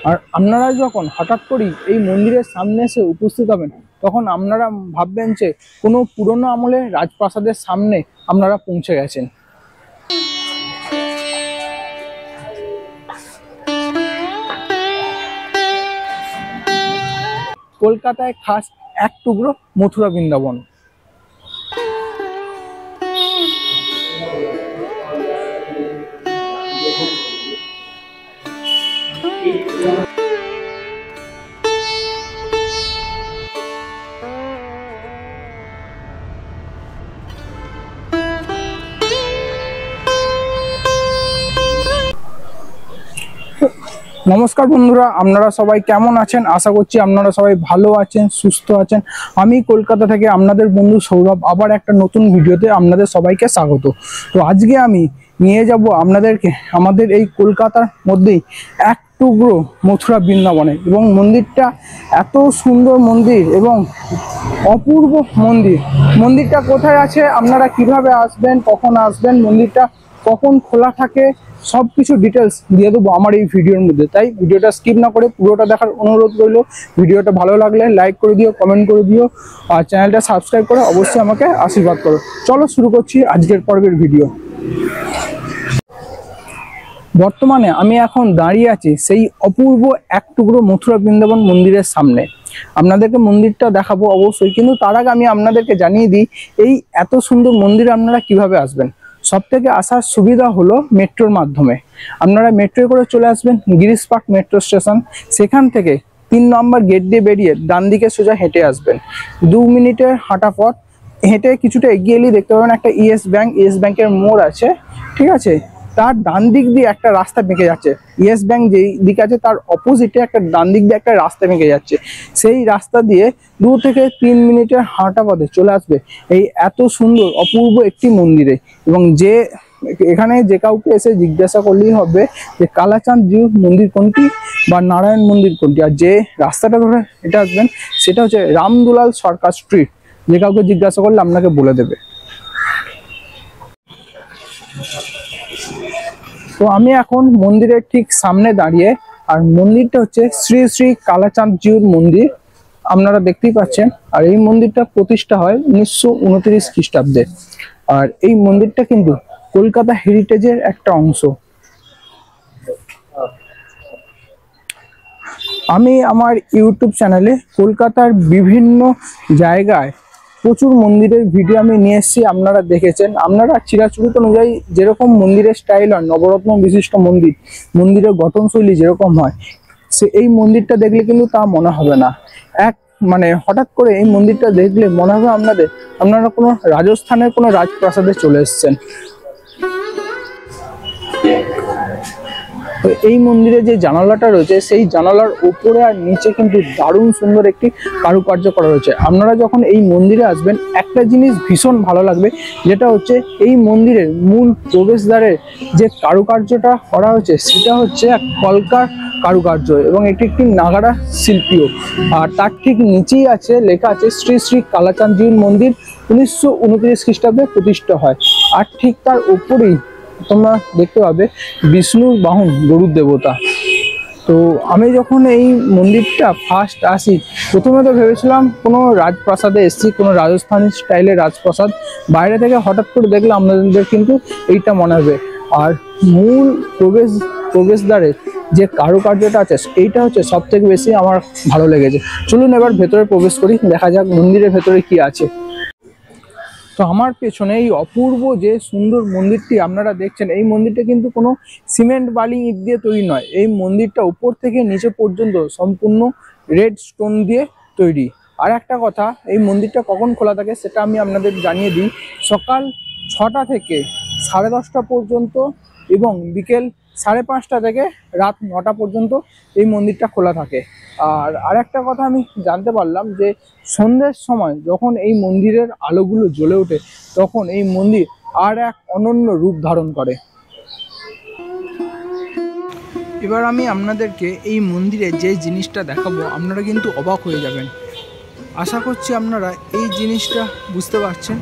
আর আপনারা যখন হঠাৎ করেই এই মন্দিরের সামনে এসে উপস্থিত হবেন, তখন আপনারা ভাববেন যে কোনো পুরনো আমলে রাজপ্রাসাদের সামনে আপনারা পৌঁছে গেছেন। কলকাতায় খাস এক টুকরো মথুরা বৃন্দাবন। নমস্কার বন্ধুরা, আপনারা সবাই কেমন আছেন? আশা করছি আপনারা সবাই ভালো আছেন, সুস্থ আছেন। আমি কলকাতা থেকে আপনাদের বন্ধু সৌরভ আবার একটা নতুন ভিডিওতে আপনাদের সবাইকে স্বাগত। তো আজকে আমি নিয়ে যাব আপনাদেরকে আমাদের এই কলকাতার মধ্যেই এক টুকরো মথুরা বৃন্দাবনে, এবং মন্দিরটা এত সুন্দর মন্দির এবং অপূর্ব মন্দির। মন্দিরটা কোথায় আছে, আপনারা কিভাবে আসবেন, কখন আসবেন, মন্দিরটা কখন খোলা থাকে, সব কিছু ডিটেলস দিয়ে দেবো আমার এই ভিডিওর মধ্যে। তাই ভিডিওটা স্কিপ না করে পুরোটা দেখার অনুরোধ রইল। ভিডিওটা ভালো লাগলে লাইক করে দিও, কমেন্ট করে দিও, আর চ্যানেলটা সাবস্ক্রাইব করে অবশ্যই আমাকে আশীর্বাদ করো। চলো শুরু করছি আজকের পর্বের ভিডিও। বর্তমানে আমি এখন দাঁড়িয়ে আছি সেই অপূর্ব এক টুকরো মথুরা বৃন্দাবন মন্দিরের সামনে। আপনাদেরকে মন্দিরটা দেখাবো অবশ্যই, কিন্তু তার আগে আমি আপনাদেরকে জানিয়ে দিই এই এত সুন্দর মন্দিরে আপনারা কিভাবে আসবেন। সব থেকে আসার সুবিধা হলো মেট্রোর মাধ্যমে। আপনারা মেট্রো করে চলে আসবেন গিরিশ পার্ক মেট্রো স্টেশন। সেখান থেকে 3 নম্বর গেট দিয়ে বেরিয়ে ডান দিকে সোজা হেঁটে আসবেন। 2 মিনিটের হাঁটা পথ। হেঁটে কিছুটা এগিয়ে এলেই দেখতে পাবেন একটা ইয়েস ব্যাংকের মোড় আছে, ঠিক আছে। তার ডান দিক দিয়ে একটা রাস্তা বেঁকে যাচ্ছে। ইয়েস ব্যাংক যেই দিকে আছে তার অপোজিটে একটা ডান দিক দিয়ে একটা রাস্তা বেঁকে যাচ্ছে। সেই রাস্তা দিয়ে 2 থেকে 3 মিনিটের হাঁটা পথে চলে আসবে এই এত সুন্দর অপূর্ব একটি মন্দিরে। এবং এখানে যে কাউকে এসে জিজ্ঞাসা করলেই হবে যে কালাচাঁদ জিউর মন্দির কোনটি বা নারায়ণ মন্দির কোনটি। আর যে রাস্তাটা ধরে এটা আসবেন সেটা হচ্ছে রামদুলাল সরকার স্ট্রিট। যে কাউকে জিজ্ঞাসা করলে আপনাকে বলে দেবে। তো আমি এখন মন্দিরের ঠিক সামনে দাঁড়িয়ে, আর মন্দিরটা হচ্ছে শ্রী শ্রী কালাচাঁদ জিউর মন্দির, আপনারা দেখতেই পাচ্ছেন। আর এই মন্দিরটা প্রতিষ্ঠা হয় 1929 খ্রিস্টাব্দে। আর এই মন্দিরটা কিন্তু কলকাতা হেরিটেজের একটা অংশ। আমি আমার ইউটিউব চ্যানেলে কলকাতার বিভিন্ন জায়গায় প্রচুর মন্দিরের ভিডিও আমি নিয়ে এসেছি, আপনারা দেখেছেন। আপনারা চিরাচরিত অনুযায়ী যেরকম মন্দিরের স্টাইল হয়, নবরত্ন বিশিষ্ট মন্দিরের গঠনশৈলী যেরকম হয়, এই মন্দিরটা দেখলে কিন্তু তা মনে হবে না। হঠাৎ করে এই মন্দিরটা দেখলে মনে হবে আপনারা কোনো রাজস্থানের কোনো রাজপ্রাসাদে চলে এসেছেন। তো এই মন্দিরে যে জানালাটা রয়েছে সেই জানালার উপরে আর নিচে কিন্তু দারুণ সুন্দর একটি কারুকার্য করা রয়েছে। আপনারা যখন এই মন্দিরে আসবেন একটা জিনিস ভীষণ ভালো লাগবে, যেটা হচ্ছে এই মন্দিরের মূল প্রবেশদ্বারে যে কারুকার্যটা করা হয়েছে সেটা হচ্ছে এক কলকার কারুকার্য, এবং এটি একটি নাগারা শিল্পীও। আর তার ঠিক নিচেই আছে লেখা আছে শ্রী শ্রী কালাচাঁদ জিউর মন্দির 1929 খ্রিস্টাব্দে প্রতিষ্ঠা হয়। আর ঠিক তার উপরেই তোমরা দেখতে পাবে বিষ্ণুর বাহন গরুর দেবতা। তো আমি যখন এই মন্দিরটা ফার্স্ট আসি, প্রথমে তো ভেবেছিলাম কোনো রাজপ্রাসাদে এসেছি, কোনো রাজস্থানী স্টাইলের রাজপ্রাসাদ। বাইরে থেকে হঠাৎ করে দেখলে আমাদের কিন্তু এইটা মনে হবে। আর মূল প্রবেশদ্বারে যে কারুকার্যটা আছে এইটা হচ্ছে সব থেকে বেশি আমার ভালো লেগেছে। চলুন এবার ভেতরে প্রবেশ করি, দেখা যাক মন্দিরের ভেতরে কি আছে। তো আমার পেছনে এই অপূর্ব যে সুন্দর মন্দিরটি আপনারা দেখছেন, এই মন্দিরটা কিন্তু কোনো সিমেন্ট বালি ইট দিয়ে তৈরি নয়। এই মন্দিরটা উপর থেকে নিচে পর্যন্ত সম্পূর্ণ রেড স্টোন দিয়ে তৈরি। আর একটা কথা, এই মন্দিরটা কখন খোলা থাকে সেটা আমি আপনাদের জানিয়ে দিই। সকাল 6টা থেকে 10:30 পর্যন্ত, এবং বিকেল 5:30 থেকে রাত 9টা পর্যন্ত এই মন্দিরটা খোলা থাকে। আর একটা কথা আমি জানতে পারলাম যে সন্ধ্যের সময় যখন এই মন্দিরের আলোগুলো জ্বলে ওঠে, তখন এই মন্দির আর এক অনন্য রূপ ধারণ করে। এবার আমি আপনাদেরকে এই মন্দিরে যে জিনিসটা দেখাবো, আপনারা কিন্তু অবাক হয়ে যাবেন। আশা করছি আপনারা এই জিনিসটা বুঝতে পারছেন।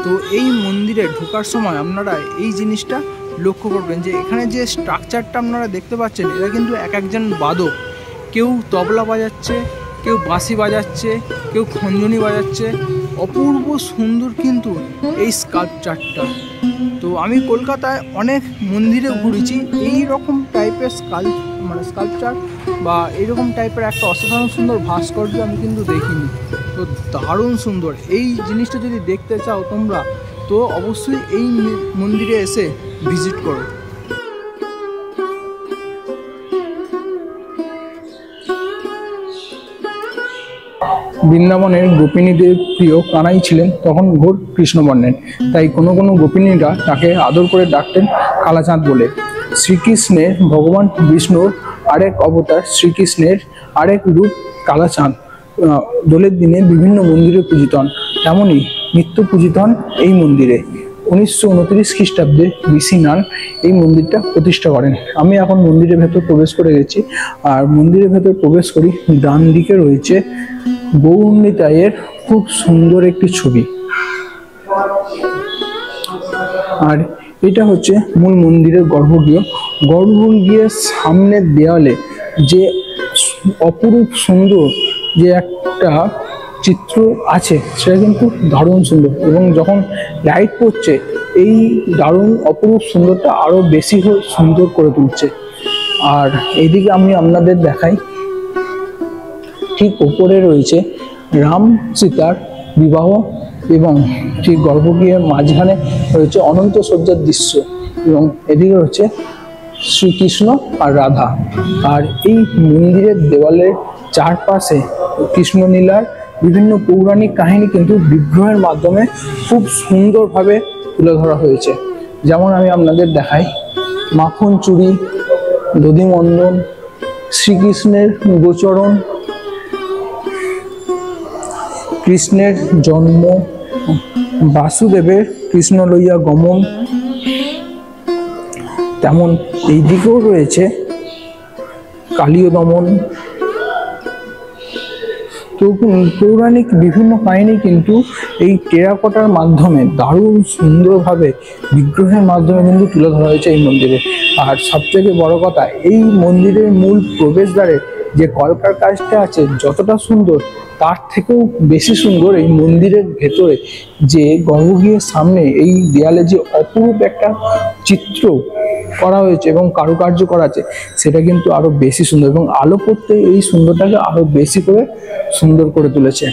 তো এই মন্দিরে ঢোকার সময় আপনারা এই জিনিসটা লক্ষ্য করবেন যে এখানে যে স্ট্রাকচারটা আপনারা দেখতে পাচ্ছেন, এরা কিন্তু একজন বাদক কেউ তবলা বাজাচ্ছে, কেউ বাঁশি বাজাচ্ছে, কেউ খঞ্জনি বাজাচ্ছে। অপূর্ব সুন্দর কিন্তু এই স্কাল্পচারটা। তো আমি কলকাতায় অনেক মন্দিরে ঘুরেছি, এই রকম টাইপের স্কাল্পচার বা এইরকম টাইপের একটা অসাধারণ সুন্দর ভাস্কর্য আমি কিন্তু দেখিনি। তো দারুণ সুন্দর। এই জিনিসটা যদি দেখতে চাও তোমরা, তো অবশ্যই এই মন্দিরে এসে ভিজিট করো। বৃন্দাবনের গোপিনীদের প্রিয় কানাই ছিলেন তখন ঘোর কৃষ্ণবর্ণের, তাই কোনো কোনো গোপিনীরা তাকে আদর করে ডাকতেন কালাচাঁদ বলে। শ্রীকৃষ্ণের ভগবান বিষ্ণুর আরেক অবতার শ্রীকৃষ্ণের আরেক রূপ কালাচাঁদ দোলের দিনে বিভিন্ন মন্দিরে পূজিত হন, তেমনই নিত্য পূজিত হন এই মন্দিরে। 1929 খ্রিস্টাব্দে ঋষি নান এই মন্দিরটা প্রতিষ্ঠা করেন। আমি এখন মন্দিরের ভেতর প্রবেশ করে গেছি, আর মন্দিরের ভেতর প্রবেশ করি, ডান দিকে রয়েছে গৌরনিতাইয়ের খুব সুন্দর একটি ছবি। আর এটা হচ্ছে মূল মন্দিরের গর্ভগৃহ। গর্ভগৃহের সামনের দেওয়ালে যে অপরূপ সুন্দর যে একটা চিত্র আছে, সেটা কিন্তু দারুণ সুন্দর, এবং যখন লাইট পড়ছে এই দারুণ অপরূপ সুন্দরটা আরো বেশি সুন্দর করে তুলছে। আর এইদিকে আমি আপনাদের দেখাই, ঠিক উপরে রয়েছে রাম সীতার বিবাহ, এবং ঠিক গর্ভগৃহের মাঝখানে রয়েছে অনন্ত সজ্জার দৃশ্য, এবং এদিকে রয়েছে শ্রীকৃষ্ণ আর রাধা। আর এই মন্দিরের দেওয়ালের চারপাশে কৃষ্ণলীলার বিভিন্ন পৌরাণিক কাহিনী কিন্তু বিগ্রহের মাধ্যমে খুব সুন্দরভাবে তুলে ধরা হয়েছে। যেমন আমি আপনাদের দেখাই, মাখন চুরি, দধিমন্দন, শ্রীকৃষ্ণের গোচরণ, কৃষ্ণের জন্ম, বাসুদেবের কৃষ্ণ লইয়া গমন, তেমন এই দিকেও রয়েছে কালীয় দমন। তো পৌরাণিক বিভিন্ন কাহিনী কিন্তু এই টেরাকোটার মাধ্যমে দারুণ সুন্দরভাবে বিগ্রহের মাধ্যমে কিন্তু তুলে ধরা হয়েছে এই মন্দিরে। আর সবথেকে বড় কথা, এই মন্দিরের মূল প্রবেশদ্বারে যে কলকার কাজটা আছে যতটা সুন্দর, তার থেকেও বেশি সুন্দর এই মন্দিরের ভেতরে যে গর্ভগৃহের সামনে এই দেয়ালে যে অপরূপ একটা চিত্র করা হয়েছে এবং কারুকার্য করা আছে, সেটা কিন্তু আরো বেশি সুন্দর, এবং আলো পড়তে এই সুন্দরটাকে আরো বেশি করে সুন্দর করে তুলেছে।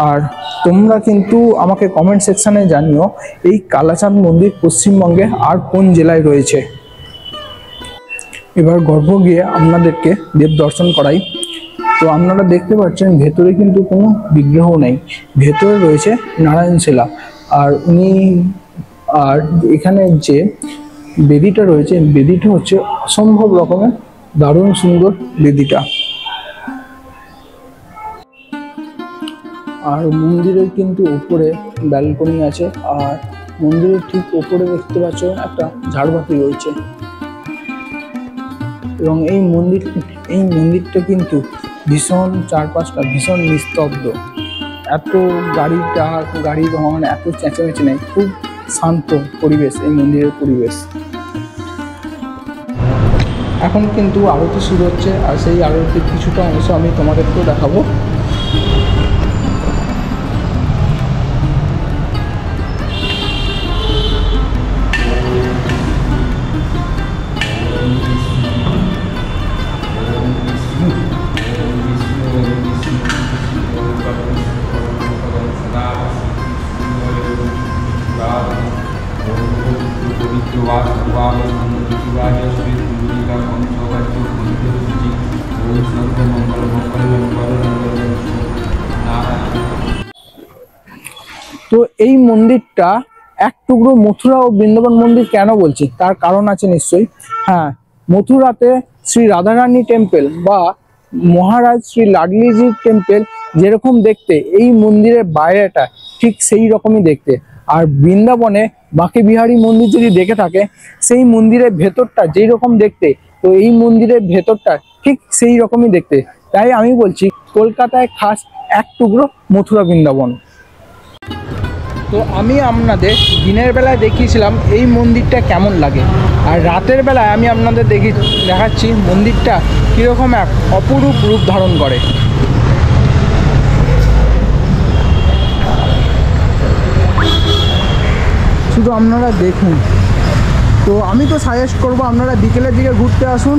আর তোমরা কিন্তু আমাকে কমেন্ট সেকশনে জানিও এই কালাচাঁদ মন্দির পশ্চিমবঙ্গে আর কোন জেলায় রয়েছে। এবার গর্ভগৃহে আপনাদেরকে দেব দর্শন করাই। তো আপনারা দেখতে পাচ্ছেন ভেতরে কিন্তু কোনো বিগ্রহ নেই, ভেতরে রয়েছে নারায়ণ শিলা। আর এখানে যে বেদিটা রয়েছে, বেদিটা হচ্ছে অসম্ভব রকমের দারুণ সুন্দর বেদিটা। আর মন্দিরের কিন্তু উপরে ব্যালকনি আছে, আর মন্দিরের ঠিক উপরে দেখতে পাচ্ছ একটা ঝাড়বাতি রয়েছে। এবং এই মন্দিরটা কিন্তু ভীষণ, চারপাশটা ভীষণ নিস্তব্ধ, এত গাড়ি হর্ন, এত চেঁচামেচি নেই, খুব শান্ত পরিবেশ এই মন্দিরের পরিবেশ। এখন কিন্তু আরতি শুরু হচ্ছে, আর সেই আরতির কিছুটা অংশ আমি তোমাদেরকেও দেখাবো। তো এই মন্দিরটা এক টুকরো মথুরা ও বৃন্দাবন মন্দির কেন বলছি, তার কারণ আছে নিশ্চয়ই। হ্যাঁ, মথুরাতে শ্রী রাধারানী টেম্পল বা মহারাজ শ্রী লাডলিজির টেম্পল যেরকম দেখতে, এই মন্দিরের বাইরেটা ঠিক সেই রকমই দেখতে। আর বৃন্দাবনে বাঁকে বিহারী মন্দির যদি দেখে থাকে, সেই মন্দিরের ভেতরটা যেই রকম দেখতে, তো এই মন্দিরের ভেতরটা ঠিক সেই রকমই দেখতে। তাই আমি বলছি কলকাতায় খাস এক টুকরো মথুরা বৃন্দাবন। তো আমি আপনাদের দিনের বেলায় দেখিয়েছিলাম এই মন্দিরটা কেমন লাগে, আর রাতের বেলায় আমি আপনাদের দেখাচ্ছি মন্দিরটা কীরকম এক অপরূপ রূপ ধারণ করে। শুধু আপনারা দেখুন। তো আমি তো সাজেস্ট করবো আপনারা বিকেলের দিকে ঘুরতে আসুন।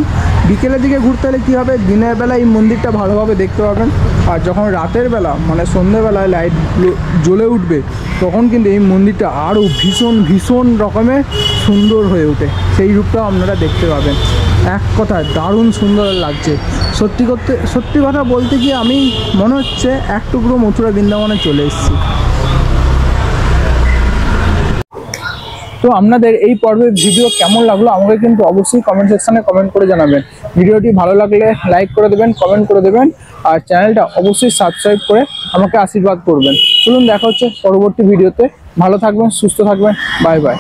বিকেলের দিকে ঘুরতে হলে কী হবে, দিনের বেলা এই মন্দিরটা ভালোভাবে দেখতে পাবেন, আর যখন রাতের বেলা মানে সন্ধ্যেবেলায় লাইট জ্বলে উঠবে তখন কিন্তু এই মন্দিরটা আরও ভীষণ ভীষণ রকমের সুন্দর হয়ে ওঠে, সেই রূপটাও আপনারা দেখতে পাবেন। এক কথায় দারুণ সুন্দর লাগছে। সত্যি কথা বলতে গিয়ে আমি মনে হচ্ছে এক টুকরো মথুরা বৃন্দাবনে চলে এসেছি। তো আপনাদের এই পর্বের ভিডিও কেমন লাগলো আমাকে কিন্তু অবশ্যই কমেন্ট সেকশানে কমেন্ট করে জানাবেন। ভিডিওটি ভালো লাগলে লাইক করে দেবেন, কমেন্ট করে দেবেন, আর চ্যানেলটা অবশ্যই সাবস্ক্রাইব করে আমাকে আশীর্বাদ করবেন। চলুন দেখা হচ্ছে পরবর্তী ভিডিওতে। ভালো থাকবেন, সুস্থ থাকবেন, বাই বাই।